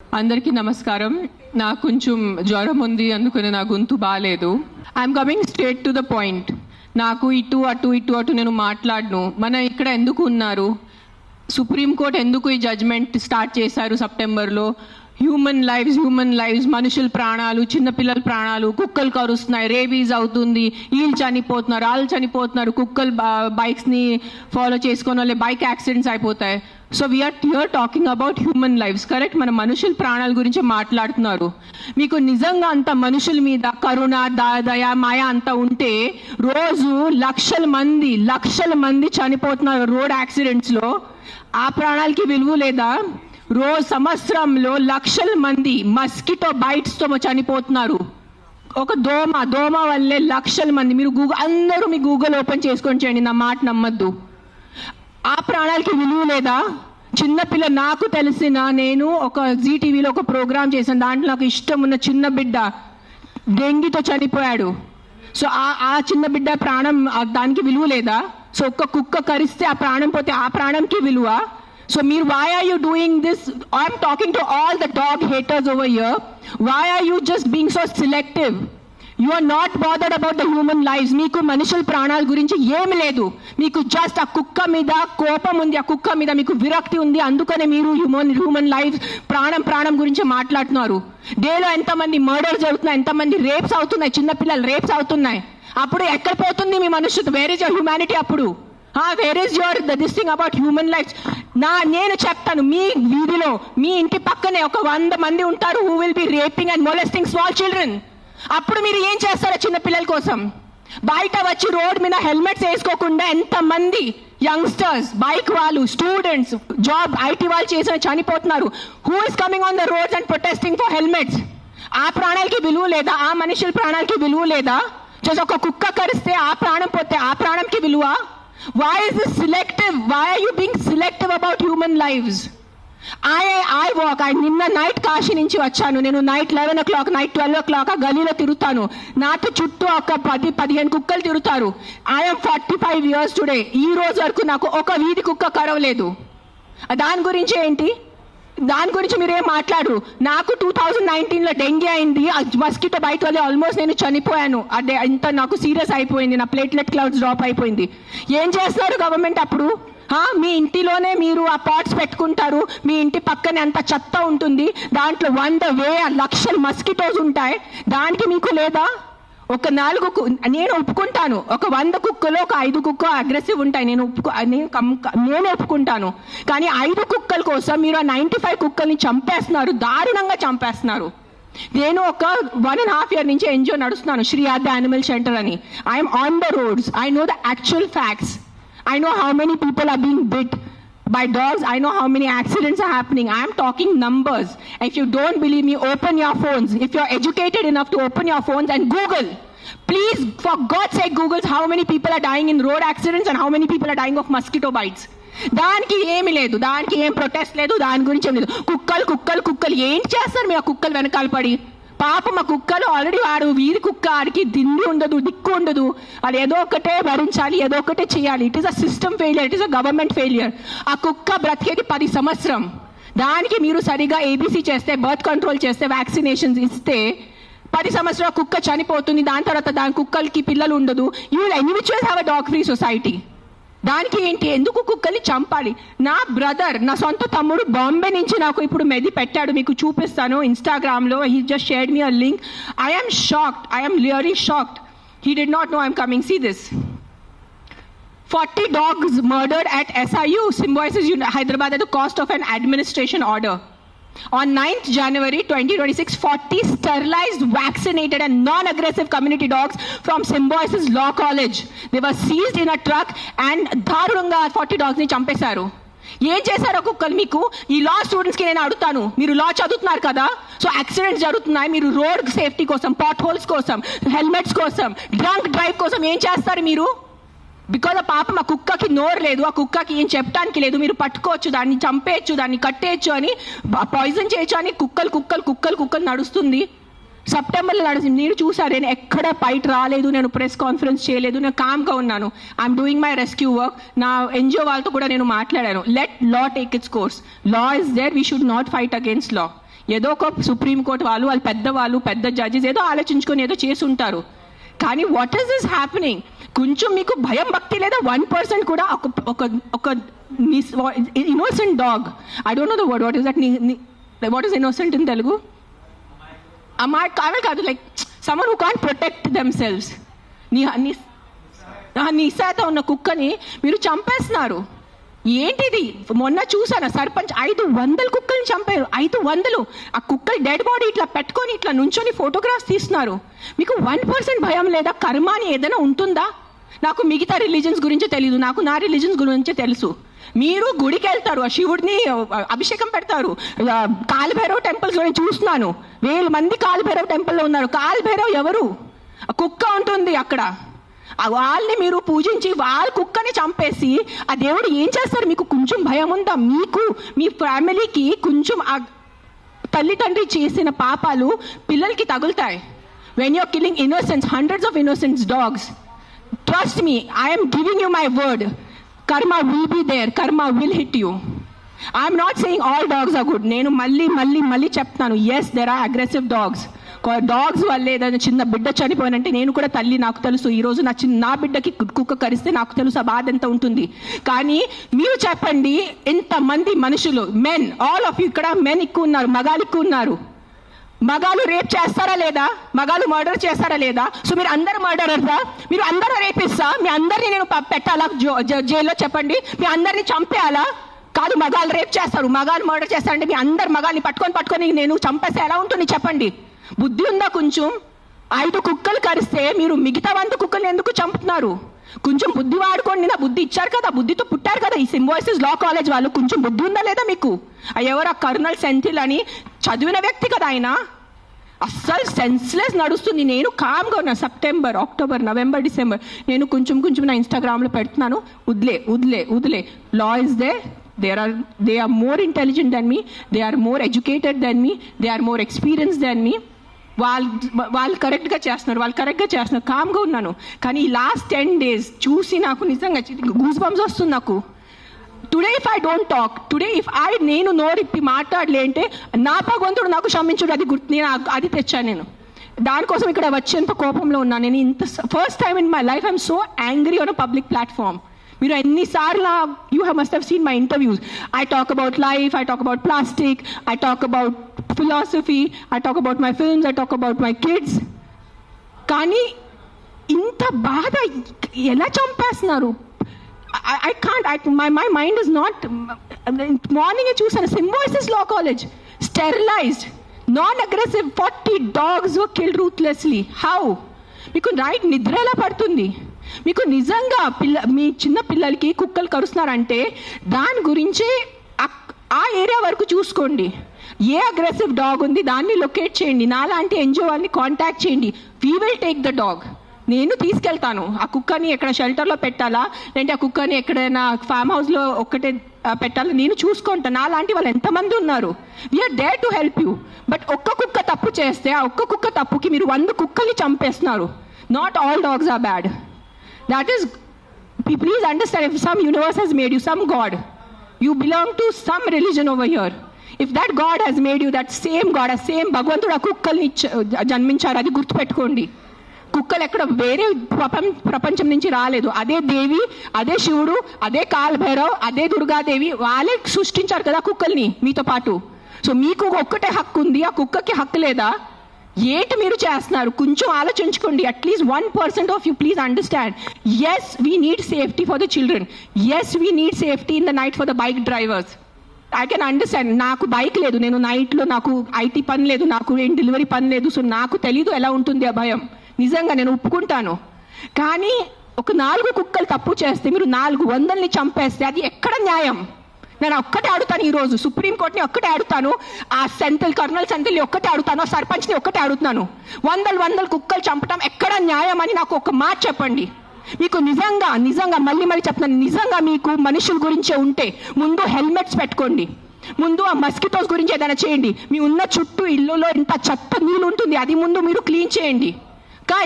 అందరికీ నమస్కారం. నాకు కొంచెం జ్వరం ఉంది, అందుకని నా గొంతు బాగాలేదు. I'm coming straight to the point. నాకు ఇటు అటు నేను మాట్లాడను. మన ఇక్కడ ఎందుకు ఉన్నారు? సుప్రీంకోర్టు ఎందుకు ఈ జడ్జ్మెంట్ స్టార్ట్ చేశారు సెప్టెంబర్లో? హ్యూమన్ లైవ్స్, మనుషుల ప్రాణాలు, చిన్నపిల్లల ప్రాణాలు, కుక్కలు కరుస్తున్నాయి, రేబీస్ అవుతుంది, వీళ్ళు చనిపోతున్నారు, వాళ్ళు చనిపోతున్నారు, కుక్కలు బైక్స్ని ఫాలో చేసుకొని వాళ్ళే బైక్ యాక్సిడెంట్స్ అయిపోతాయి. So we're here talking about human lives, correct? మన మనుషుల ప్రాణాల గురించి మాట్లాడుతున్నారు. మీకు నిజంగా అంత మనుషుల మీద కరుణ, దయ, మాయ అంతా ఉంటే రోజు లక్షల మంది చనిపోతున్నారు రోడ్ యాక్సిడెంట్స్లో. ఆ ప్రాణాలకి విలువ లేదా? రోజు సంవత్సరంలో లక్షల మంది మస్కిటో బైట్స్తో చనిపోతున్నారు. ఒక దోమ వల్లే లక్షల మంది. మీరు అందరూ మీ గూగుల్ ఓపెన్ చేసుకొని చేయండి, నా మాట నమ్మద్దు. ఆ ప్రాణాలకి విలువ లేదా? చిన్నపిల్ల, నాకు తెలిసిన, నేను ఒక జీటీవీలో ఒక ప్రోగ్రామ్ చేశాను, దాంట్లో నాకు ఇష్టం ఉన్న చిన్న బిడ్డ డెంగీతో చనిపోయాడు. సో ఆ చిన్న బిడ్డ ప్రాణం, దానికి విలువ లేదా? సో ఒక్క కుక్క కరిస్తే ఆ ప్రాణం పోతే ఆ ప్రాణంకి విలువ? So why are you doing this? I'm talking to all the dog haters over here. Why are you just being so selective? You are not bothered about the human lives. Meeku manushal pranal gurinchi em ledu. Meeku just a kukka mida kopam undi, a kukka mida meeku virakti undi, andukane meeru human lives pranam gurinchi maatladutunnaru. Daylo enta mandi murders jarugutunnayi, enta mandi rapes avutunnayi, chinna pillalu rapes avutunnayi. Appudu ekkada potundi మీ మనుషులు? Where is your humanity? అప్పుడు where is your this thing about human lifes? నేను చెప్తాను, మీ వీధిలో మీ ఇంటి పక్కనే ఒక 100 మంది ఉంటారు who will be raping and molesting small children. అప్పుడు మీరు ఏం చేస్తారో చిన్న పిల్లల కోసం? బయట వచ్చి రోడ్ మీద హెల్మెట్స్ వేసుకోకుండా ఎంతమంది యంగ్స్టర్స్, బైక్ వాళ్ళు, స్టూడెంట్స్, జాబ్ ఐటీ వాళ్ళు చేసిన చనిపోతున్నారు. Who is coming on the roads and protesting for helmets? ఆ ప్రాణాలకి విలువ లేదా? ఆ మనుషుల ప్రాణాలకి విలువ లేదా? జస్ట్ ఒక కుక్క కరిస్తే ఆ ప్రాణం పోతే ఆ ప్రాణంకి విలువ? Why is this selective? Why are you being selective about human lives? I walk. నిన్న నైట్ కాశీ నుంచి వచ్చాను. నేను నైట్ 11 o'clock, నైట్ 12 o'clock ఆ గలీలో తిరుగుతాను. నాతో చుట్టూ ఒక 10-15 కుక్కలు తిరుగుతారు. I'm 45 years today. ఈ రోజు వరకు నాకు ఒక వీధి కుక్క కరవలేదు. దాని గురించి ఏంటి? దాని గురించి మీరేం మాట్లాడరు. నాకు 2019లో డెంగీ అయింది, మస్కిటో బైట్ వల్ల ఆల్మోస్ట్ నేను చనిపోయాను. అదే ఇంత నాకు సీరియస్ అయిపోయింది, నా ప్లేట్లెట్ కౌంట్స్ డ్రాప్ అయిపోయింది. ఏం చేస్తున్నారు గవర్నమెంట్ అప్పుడు? మీ ఇంటిలోనే మీరు ఆ పాట్స్ పెట్టుకుంటారు, మీ ఇంటి పక్కనే అంత చెత్త ఉంటుంది, దాంట్లో 100,000 లక్షల మస్కిటోస్ ఉంటాయి. దానికి మీకు లేదా? ఒక 4 నేను ఒప్పుకుంటాను, ఒక 100 కుక్కలో ఒక 5 కుక్క అగ్రెసివ్ ఉంటాయి, నేను ఒప్పుకుంటాను. కానీ 5 కుక్కల కోసం మీరు ఆ 95 కుక్కల్ని చంపేస్తున్నారు, దారుణంగా చంపేస్తున్నారు. నేను ఒక 1.5 year నుంచి ఎన్జిఓ నడుస్తున్నాను, శ్రీ ఆద్య యానిమల్ షెల్టర్ అని. I'm on the roads. I know the actual facts. I know how many people are being bit by dogs. I know how many accidents are happening. I am talking numbers. If you don't believe me, open your phones. If you're educated enough to open your phones and Google. Please, for God's sake, Google how many people are dying in road accidents and how many people are dying of mosquito bites. దానికి ఏమి లేదు, దానికి ఏం protest లేదు, దాని గురించి ఏం లేదు. కుక్కలు ఏం చేస్తారు మీ ఆ కుక్కలు వెనకాల పడి? పాప మా కుక్కలు ఆల్రెడీ వాడు వీధి కుక్క, ఆడికి దిండి ఉండదు, దిక్కు ఉండదు. అది ఏదో ఒకటే భరించాలి, ఏదో ఒకటే చేయాలి. It is a system failure, it is a government failure. ఆ కుక్క బ్రతికేది 10 సంవత్సరం. దానికి మీరు సరిగా ఏబీసీ చేస్తే, బర్త్ కంట్రోల్ చేస్తే, వ్యాక్సినేషన్స్ ఇస్తే 10 సంవత్సరాల కుక్క చనిపోతుంది. దాని తర్వాత దాని కుక్కలకి పిల్లలు ఉండదు. You will anyways have a dog free society. దానికి ఏంటి? ఎందుకు కుక్కల్ని చంపాలి? నా బ్రదర్, నా సొంత తమ్ముడు బాంబే నుంచి నాకు ఇప్పుడు మెది పెట్టాడు, మీకు చూపిస్తాను ఇన్స్టాగ్రామ్లో. He just shared me a link. I am shocked. I am really shocked. He did not know I'm coming. See this. 40 dogs murdered at SIU, Symbiosis Hyderabad, at the cost of an administration order. On 9th January 2026, 40 sterilized, vaccinated and non-aggressive community dogs from Symbiosis Law College. They were seized in a truck and దారుణంగా 40 dogs ని చంపేశారు. ఏం చేశారో కుక్కలు మీకు? ఈ లా స్టూడెంట్స్కి నేను అడుగుతాను, మీరు లా చదువుతున్నారు కదా, సో యాక్సిడెంట్స్ జరుగుతున్నాయి, మీరు రోడ్ సేఫ్టీ కోసం, పాట్ హోల్స్ కోసం, హెల్మెట్స్ కోసం, డ్రంక్ డ్రైవ్ కోసం ఏం చేస్తారు మీరు? బికాజ్ ఆ పాప మా కుక్కకి నోరు లేదు, ఆ కుక్కకి ఏం చెప్పడానికి లేదు, మీరు పట్టుకోవచ్చు, దాన్ని చంపేయచ్చు, దాన్ని కట్టేయచ్చు అని, పాయిజన్ చేయొచ్చు అని కుక్కలు నడుస్తుంది. సెప్టెంబర్లో నడిచింది, మీరు చూసారు. నేను ఎక్కడ బయట రాలేదు, నేను ప్రెస్ కాన్ఫరెన్స్ చేయలేదు, నేను కామ్గా ఉన్నాను. I'm doing my rescue work. నా ఎన్జిఓ వాళ్ళతో కూడా నేను మాట్లాడాను. Let law take its course. Law is there, we should not fight against law. ఏదో ఒక సుప్రీంకోర్టు వాళ్ళు పెద్దవాళ్ళు పెద్ద జడ్జెస్ ఏదో ఆలోచించుకొని ఏదో చేసి ఉంటారు. కానీ వాట్ ఈస్ దిస్ హ్యాపెనింగ్? కొంచెం మీకు భయం భక్తి లేదా? 1% కూడా ఒక innocent dog, I don't know the word, what is that, what is innocent in Telugu? కావే కాదు, like someone who can't protect themselves. నిశాత ఉన్న కుక్కని మీరు చంపేస్తున్నారు. ఏంటిది? మొన్న చూసాను, సర్పంచ్ 500 కుక్కల్ని చంపారు. 500. ఆ కుక్కలు డెడ్ బాడీ ఇట్లా పెట్టుకొని ఇట్లా నుంచొని ఫోటోగ్రాఫ్స్ తీస్తున్నారు. మీకు 1% భయం లేదా? కర్మ అని ఏదైనా ఉంటుందా? నాకు మిగతా రిలీజన్స్ గురించి తెలీదు, నాకు నా రిలీజన్స్ గురించి తెలుసు. మీరు గుడికి వెళ్తారు, ఆ శివుడిని అభిషేకం పెడతారు. కాలభైరవ్ టెంపుల్స్ నేను చూస్తున్నాను, 1000 మంది కాలభైరవ్ టెంపుల్లో ఉన్నారు. కాలభైరవ్ ఎవరు? కుక్క ఉంటుంది అక్కడ. వాళ్ళని మీరు పూజించి వాళ్ళ కుక్కని చంపేసి ఆ దేవుడు ఏం చేస్తారు? మీకు కొంచెం భయం ఉందా? మీకు మీ ఫ్యామిలీకి కొంచెం ఆ తల్లిదండ్రి చేసిన పాపాలు పిల్లలకి తగులుతాయి. When you're killing innocents, hundreds of innocents dogs, trust me, I am giving you my word, karma will be there, karma will hit you. I am not saying all dogs are good. నేను మళ్ళీ చెప్తాను, yes there are aggressive dogs. Dogs వల్ల ఏదైనా చిన్న బిడ్డ చనిపోయినంటే నేను కూడా తల్లి, నాకు తెలుసు. ఈరోజు నా బిడ్డకి కుక్క కరిస్తే నాకు తెలుసు ఆ బాధ ఎంత ఉంటుంది. కానీ మీరు చెప్పండి, ఇంతమంది మనుషులు, మెన్, ఆల్ ఆఫ్ యూ, ఇక్కడ మెన్ ఎక్కువ ఉన్నారు, మగాలు ఎక్కువ ఉన్నారు. మగాలు రేప్ చేస్తారా లేదా? మగాలు మర్డర్ చేస్తారా లేదా? సో మీరు అందరు మర్డరర్సా? మీరు అందరూ రేపిస్తా? మీ అందరినీ నేను పెట్టాలా జైల్లో? చెప్పండి, మీ అందరినీ చంపేయాలా? కాదు, మగాలు రేప్ చేస్తారు, మగాలు మర్డర్ చేస్తారంటే మీ అందరు మగాల్ని పట్టుకొని నేను చంపేస్తే ఎలా ఉంటుంది చెప్పండి? బుద్ధి ఉందా కొంచెం? 5 కుక్కలు కరిస్తే మీరు మిగతా 100 కుక్కల్ని ఎందుకు చంపుతున్నారు? కొంచెం బుద్ధి వాడుకోండి. నా బుద్ధి ఇచ్చారు కదా, బుద్ధితో పుట్టారు కదా ఈ సింబాయిసిస్ లా కాలేజ్ వాళ్ళు. కొంచెం బుద్ధి ఉందా లేదా మీకు? ఎవరు? ఆ కర్నల్ సెంథిల్ అని చదివిన వ్యక్తి కదా ఆయన. అస్సలు సెన్స్లెస్ నడుస్తుంది. నేను కామ్గా ఉన్నా. సెప్టెంబర్, అక్టోబర్, నవంబర్, డిసెంబర్ నేను కొంచెం నా ఇన్స్టాగ్రామ్లో పెడుతున్నాను, వదిలే. Law is they, they are more intelligent than me, they are more educated than me, they are more experienced than me. వాళ్ళు కరెక్ట్గా చేస్తున్నారు, కామ్గా ఉన్నాను. కానీ ఈ లాస్ట్ 10 days చూసి నాకు నిజంగా గూస్ బంప్స్ వస్తుంది నాకు. Today if I don't talk, today if నేను నోరిప్పి మాట్లాడలే అంటే నా భగవంతుడు నాకు క్షమించుడు, అది గుర్తు, నేను అది తెచ్చాను. నేను దానికోసం ఇక్కడ వచ్చేంత కోపంలో ఉన్నాను. నేను ఇంత first time in my life I'm so angry on a public platform. మీరు ఎన్నిసార్లు you must have seen my interviews. I talk about life, I talk about plastic, I talk about philosophy, I talk about my films, I talk about my kids. కానీ ఇంత బాధ ఎలా చంపేస్తున్నారు? I can't, my mind is not, మార్నింగే చూసాను, సింబాయిసిస్ law college, sterilised, non-aggressive 40 dogs were killed ruthlessly. How? మీకు night నిద్ర ఎలా పడుతుంది? మీకు నిజంగా మీ చిన్న పిల్లలకి కుక్కలు కరుస్తున్నారంటే దాని గురించి ఆ ఏరియా వరకు చూసుకోండి. ఏ అగ్రెసివ్ డాగ్ ఉంది దాన్ని లొకేట్ చేయండి. నాలాంటి ఎన్జిఓ వాళ్ళని కాంటాక్ట్ చేయండి. We will take the dog. నేను తీసుకెళ్తాను. ఆ కుక్కని ఎక్కడ షెల్టర్లో పెట్టాలా, లేదంటే ఆ కుక్కని ఎక్కడైనా ఫామ్ హౌస్లో ఒక్కటే పెట్టాలా, నేను చూసుకుంటాను. నాలాంటి వాళ్ళు ఎంతమంది ఉన్నారు. We're there to help you. But ఒక్క కుక్క తప్పు చేస్తే ఆ ఒక్క కుక్క తప్పుకి మీరు 100 కుక్కల్ని చంపేస్తున్నారు. Not all dogs are bad. That is, please understand, if some universe has made you, some God, you belong to some religion over here. If that God has made you, that same God, a same భగవంతుడు ఆ కుక్కల్ని జన్మించారు, అది గుర్తుపెట్టుకోండి. కుక్కలు ఎక్కడ వేరే ప్రపంచం నుంచి రాలేదు. అదే దేవి, అదే శివుడు, అదే కాలభైరవ్, అదే దుర్గాదేవి, వాళ్ళే సృష్టించారు కదా కుక్కల్ని మీతో పాటు. సో మీకు ఒక్కటే హక్కు ఉంది, ఆ కుక్కకి హక్కు లేదా? ఏంటి మీరు చేస్తున్నారు? కొంచెం ఆలోచించుకోండి. At least 1% of you please understand. Yes we need safety for the children. Yes we need safety in the night for the bike drivers. I can understand. నాకు బైక్ లేదు, నేను నైట్లో నాకు ఐటీ పని లేదు, నాకు ఏం డెలివరీ పని లేదు. సో నాకు తెలీదు ఎలా ఉంటుంది ఆ భయం. నిజంగా నేను ఒప్పుకుంటాను. కానీ ఒక 4 కుక్కలు తప్పు చేస్తే మీరు 400ని చంపేస్తే అది ఎక్కడ న్యాయం? నేను ఒక్కటే అడుగుతాను ఈరోజు, సుప్రీంకోర్టుని ఒక్కటే అడుగుతాను, ఆ కర్నల్ సెంథిల్ని ఒక్కటే అడుగుతాను, ఆ సర్పంచ్ని ఒక్కటే అడుగుతాను. 100 కుక్కలు చంపడం ఎక్కడ న్యాయం అని నాకు ఒక మాట చెప్పండి. మీకు నిజంగా మళ్ళీ చెప్తున్నాను, నిజంగా మీకు మనుషుల గురించే ఉంటే ముందు హెల్మెట్స్ పెట్టుకోండి. ముందు ఆ మస్కిటోస్ గురించి ఏదైనా చేయండి. మీ ఉన్న చుట్టూ ఇల్లులో ఇంత చెత్త నీళ్ళు ఉంటుంది, అది ముందు మీరు క్లీన్ చేయండి.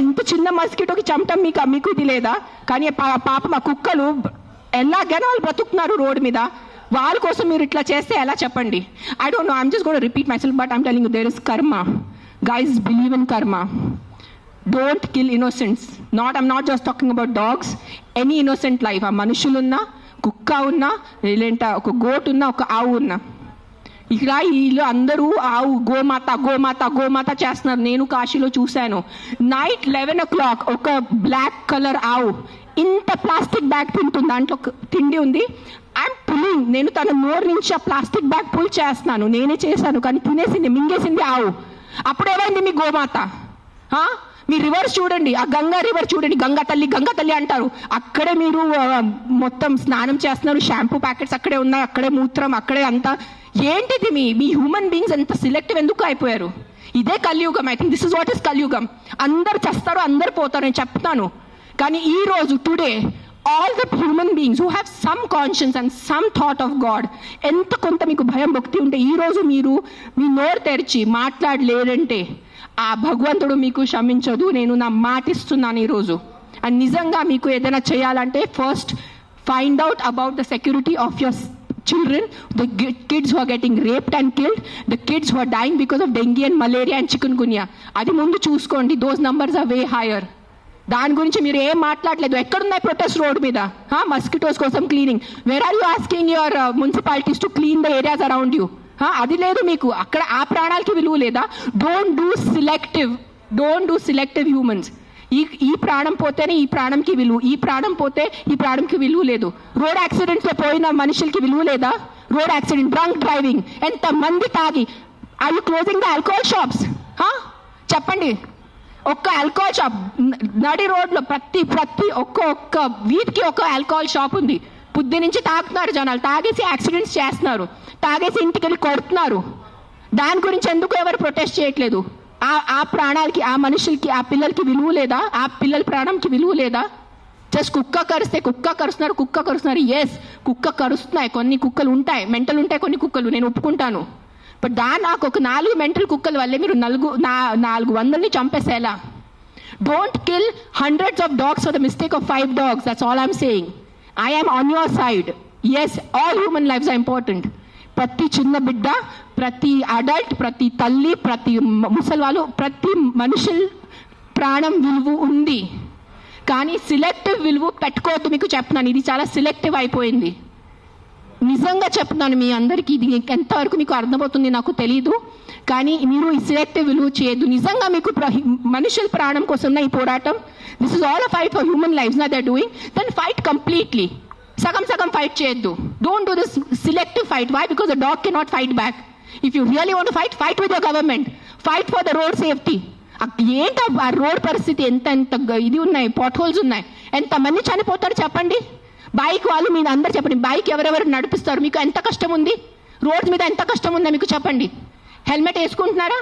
ఇంత చిన్న మస్కిటోకి చంపటం మీకు ఇది లేదా? కానీ పాపం ఆ కుక్కలు ఎలాగైనా వాళ్ళు బ్రతుకుతున్నారు రోడ్డు మీద. వాళ్ళ కోసం మీరు ఇట్లా చేస్తే ఎలా చెప్పండి? I don't know, I'm just gonna repeat myself, but I'm telling you there is karma. Guys, believe in karma. Don't kill innocents. I'm not just talking about dogs, any innocent life. ఆ మనుషులున్నా, కుక్క ఉన్నా, లేదంటే ఒక గోట్ ఉన్నా, ఒక ఆవు ఉన్నా, ఇక్కడ వీళ్ళు అందరూ ఆవు గోమాత గోమాత గోమాత చేస్తున్నారు. నేను కాశీలో చూశాను. నైట్ 11 o'clock ఒక బ్లాక్ కలర్ ఆవు ఇంత ప్లాస్టిక్ బ్యాగ్ తింటుంది, దాంట్లో తిండి ఉంది. ఐఎమ్ పుల్లింగ్, నేను తన నోరు నుంచి ఆ ప్లాస్టిక్ బ్యాగ్ పుల్ చేస్తున్నాను, నేనే చేశాను, కానీ తినేసింది, మింగేసింది ఆవు. అప్పుడు ఏమైంది మీ గోమాత? మీ రివర్స్ చూడండి, ఆ గంగా రివర్ చూడండి, గంగా తల్లి అంటారు. అక్కడే మీరు మొత్తం స్నానం చేస్తున్నారు, షాంపూ ప్యాకెట్స్ అక్కడే ఉన్నాయి, అక్కడే మూత్రం, అక్కడే అంతా. ఏంటిది మీ హ్యూమన్ బీయింగ్స్ ఎంత సిలెక్టివ్ ఎందుకు అయిపోయారు? ఇదే కలియుగం. I think this is what is కలియుగం. అందరు చేస్తారు, అందరు పోతారు, నేను చెప్తాను. కానీ ఈ రోజు today all the human beings who have some conscience and some thought of God, ఎంత కొంత మీకు భయం భక్తి ఉంటే ఈ రోజు మీరు మీ నోరు తెరిచి మాట్లాడలేదంటే ఆ భగవంతుడు మీకు క్షమించదు. నేను నా మాటిస్తున్నాను ఈరోజు. అండ్ నిజంగా మీకు ఏదైనా చేయాలంటే first find out about the security of your children, the kids who are getting raped and killed, the kids who are dying because of dengue and malaria and chikungunya. అది ముందు చూసుకోండి. those numbers are way higher. దాని గురించి మీరు ఏం మాట్లాడలేదు. ఎక్కడున్నాయి protest road మీద? మస్కిటోస్ కోసం cleaning. Where are you asking your municipalities to clean the areas around you? అది లేదు మీకు. అక్కడ ఆ ప్రాణాలకి విలువ లేదా? Don't do selective humans. ఈ ప్రాణం పోతేనే ఈ ప్రాణంకి విలువ, ఈ ప్రాణం పోతే ఈ ప్రాణంకి విలువ లేదు. రోడ్ యాక్సిడెంట్స్లో పోయిన మనుషులకి విలువ లేదా? రోడ్ యాక్సిడెంట్, డ్రంక్ డ్రైవింగ్, ఎంత మంది తాగి. Are you closing the alcohol shops? చెప్పండి. ఒక్క ఆల్కహాల్ షాప్ నడి రోడ్లో ప్రతి ఒక్క వీధికి ఒక ఆల్కహాల్ షాప్ ఉంది. పొద్దు నుంచి తాగుతున్నారు జనాలు, తాగేసి యాక్సిడెంట్స్ చేస్తున్నారు, తాగేసి ఇంటికి వెళ్ళి కొడుతున్నారు. దాని గురించి ఎందుకు ఎవరు ప్రొటెస్ట్ చేయట్లేదు? ఆ ప్రాణాలకి, ఆ మనుషులకి, ఆ పిల్లలకి విలువ లేదా? ఆ పిల్లల ప్రాణంకి విలువ లేదా? జస్ట్ కుక్క కరుస్తున్నారు. ఎస్, కుక్క కరుస్తున్నాయి, కొన్ని కుక్కలు ఉంటాయి, మెంటల్ ఉంటాయి కొన్ని కుక్కలు, నేను ఒప్పుకుంటాను. బట్ నాకు ఒక 4 మెంటల్ కుక్కల వల్లే మీరు 400ని చంపేసేలా? Don't kill hundreds of dogs for the mistake of 5 dogs. That's all I'm saying. I am on your side. Yes, all human lives are important. ప్రతి చిన్న బిడ్డ, ప్రతి అడల్ట్, ప్రతి తల్లి, ప్రతి ముసలివాళ్ళు, ప్రతి మనుషుల ప్రాణం విలువ ఉంది. కానీ సిలెక్టివ్ విలువ పెట్టుకోవద్దు. మీకు చెప్తున్నాను, ఇది చాలా సిలెక్టివ్ అయిపోయింది. నిజంగా చెప్తున్నాను మీ అందరికీ. ఇది ఎంతవరకు మీకు అర్థమవుతుంది నాకు తెలీదు, కానీ మీరు ఈ సిలెక్టివ్ విలువ చేయొద్దు. నిజంగా మీకు మనుషుల ప్రాణం కోసం ఈ పోరాటం, this is all a fight for human lives నా they are doing. Then fight completely. సగం ఫైట్ చేయొద్దు. Don't do this selective fight. Why? Because the dog cannot fight back. If you really want fight with your government, fight for the road safety. ఏంటి ఆ road పరిస్థితి? ఎంత ఇది ఉన్నాయి, pot holes ఉన్నాయి, ఎంతమంది చనిపోతారు చెప్పండి. బైక్ వాళ్ళు మీరు అందరు చెప్పండి, బైక్ ఎవరెవరు నడిపిస్తారు? మీకు ఎంత కష్టం ఉంది? రోడ్స్ మీద ఎంత కష్టం ఉందో మీకు చెప్పండి. హెల్మెట్ వేసుకుంటున్నారా?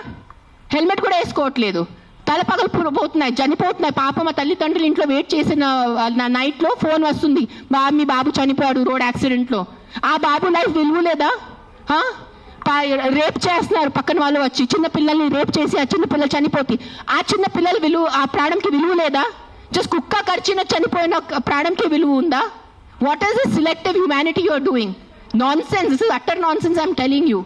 హెల్మెట్ కూడా వేసుకోవట్లేదు. తలపగలు పోతున్నాయి, చనిపోతున్నాయి. పాప మా తల్లిదండ్రులు ఇంట్లో వెయిట్ చేసిన నైట్లో ఫోన్ వస్తుంది, మీ బాబు చనిపోయాడు రోడ్ యాక్సిడెంట్లో. ఆ బాబు లైఫ్ విలువ లేదా? రేప్ చేస్తున్నారు పక్కన వాళ్ళు వచ్చి, చిన్న పిల్లల్ని రేప్ చేసి ఆ చిన్న పిల్లలు చనిపోతే ఆ చిన్న పిల్లల విలువ, ఆ ప్రాణంకి విలువ లేదా? జస్ట్ కుక్క కరిచిన చనిపోయిన ప్రాణంకి విలువ ఉందా? What is the selective humanity you are doing? Nonsense. This is utter nonsense I'm telling you.